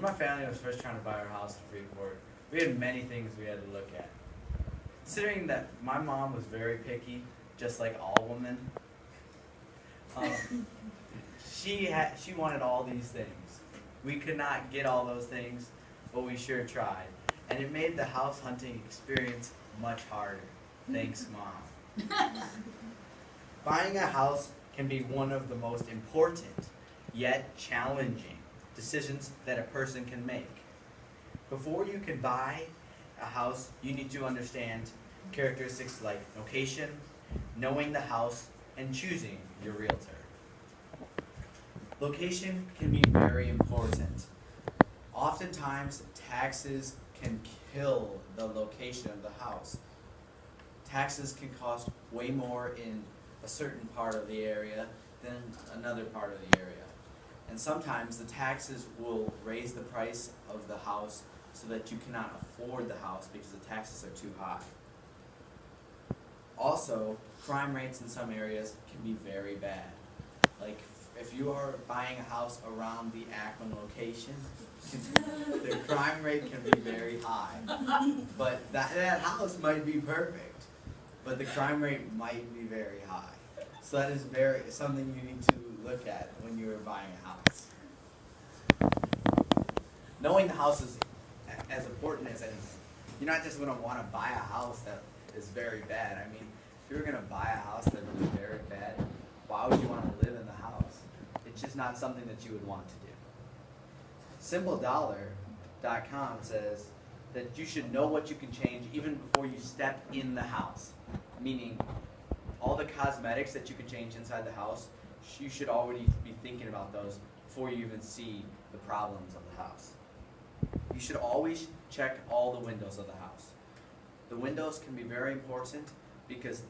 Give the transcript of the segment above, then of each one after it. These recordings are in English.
When my family was first trying to buy our house in Freeport, we had many things we had to look at. Considering that my mom was very picky, just like all women, um, she wanted all these things. We could not get all those things, but we sure tried. And it made the house hunting experience much harder. Thanks, Mom. Buying a house can be one of the most important, yet challenging, decisions that a person can make. Before you can buy a house, you need to understand characteristics like location, knowing the house, and choosing your realtor. Location can be very important. Oftentimes, taxes can kill the location of the house. Taxes can cost way more in a certain part of the area than another part of the area. And sometimes the taxes will raise the price of the house so that you cannot afford the house because the taxes are too high. Also, crime rates in some areas can be very bad. Like if you are buying a house around the Akron location, the crime rate can be very high. But that house might be perfect, but the crime rate might be very high. So that is something you need to look at when you are buying a house. Knowing the house is as important as anything. You're not just going to want to buy a house that is very bad. I mean, if you're going to buy a house that is very bad, why would you want to live in the house? It's just not something that you would want to do. SimpleDollar.com says that you should know what you can change even before you step in the house. Meaning, all the cosmetics that you can change inside the house, you should already be thinking about those before you even see the problems of the house. You should always check all the windows of the house. The windows can be very important because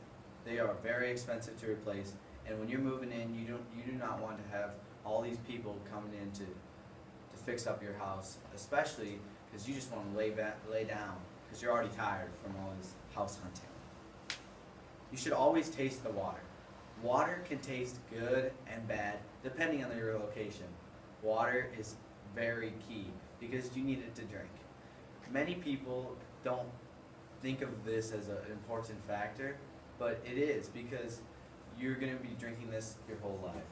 they are very expensive to replace, and when you're moving in, you do not want to have all these people coming in to fix up your house, especially because you just want to lay down because you're already tired from all this house hunting. You should always taste the water. Water can taste good and bad depending on your location. Water is very key because you need it to drink. Many people don't think of this as an important factor, but it is because you're going to be drinking this your whole life.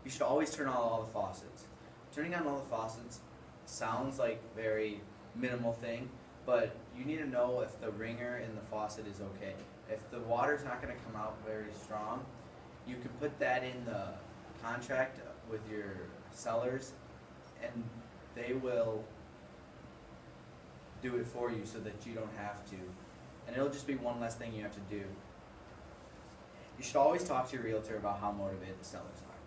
You should always turn on all the faucets. Turning on all the faucets sounds like a very minimal thing, but you need to know if the ringer in the faucet is okay. If the water's not going to come out very strong, you can put that in the contract with your sellers, and they will do it for you so that you don't have to. And it'll just be one less thing you have to do. You should always talk to your realtor about how motivated the sellers are,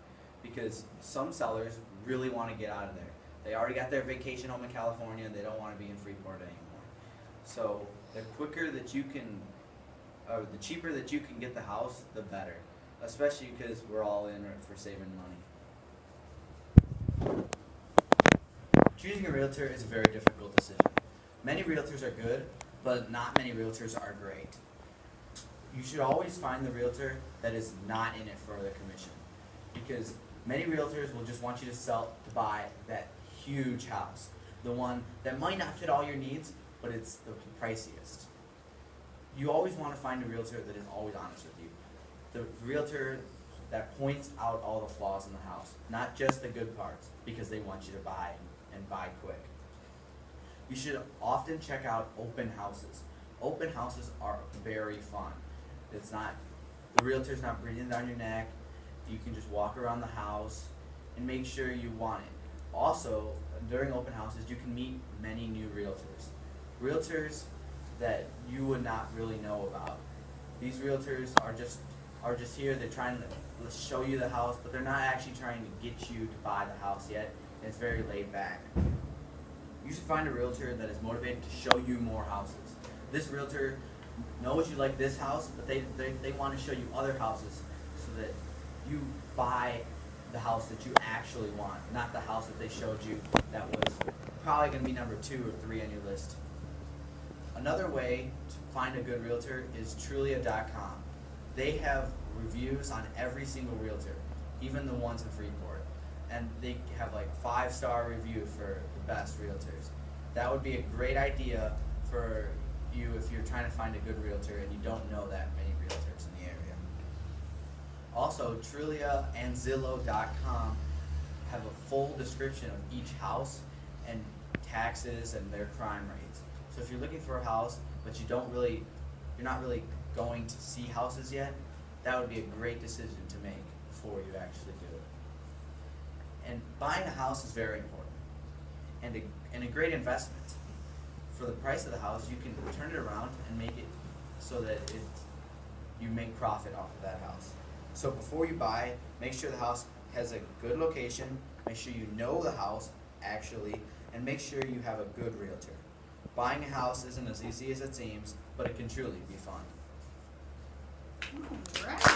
because some sellers really want to get out of there. They already got their vacation home in California and they don't want to be in Freeport anymore. So the quicker that you can, or the cheaper that you can get the house, the better, especially because we're all in it for saving money. Choosing a realtor is a very difficult decision. Many realtors are good, but not many realtors are great. You should always find the realtor that is not in it for the commission, because many realtors will just want you to buy that huge house, the one that might not fit all your needs, but it's the priciest. You always want to find a realtor that is always honest with you. The realtor that points out all the flaws in the house, not just the good parts, because they want you to buy and buy quick. You should often check out open houses. Open houses are very fun. It's not, the realtor's not breathing down your neck. You can just walk around the house and make sure you want it. Also, during open houses, you can meet many new realtors. Realtors that you would not really know about. These realtors are just here, they're trying to show you the house, but they're not actually trying to get you to buy the house yet. It's very laid back. You should find a realtor that is motivated to show you more houses. This realtor knows you like this house, but they want to show you other houses so that you buy the house that you actually want, not the house that they showed you that was probably going to be number 2 or 3 on your list. Another way to find a good realtor is Trulia.com. They have reviews on every single realtor, even the ones in Freeport. and they have like 5-star review for the best realtors. That would be a great idea for you if you're trying to find a good realtor and you don't know that many realtors in the area. Also, Trulia and Zillow.com have a full description of each house and taxes and their crime rates. So if you're looking for a house but you're not really going to see houses yet, that would be a great decision to make before you actually do it. And buying a house is very important and a great investment. For the price of the house, you can turn it around and make it so that you make profit off of that house. So before you buy, make sure the house has a good location, make sure you know the house actually, and make sure you have a good realtor. Buying a house isn't as easy as it seems, but it can truly be fun. All right.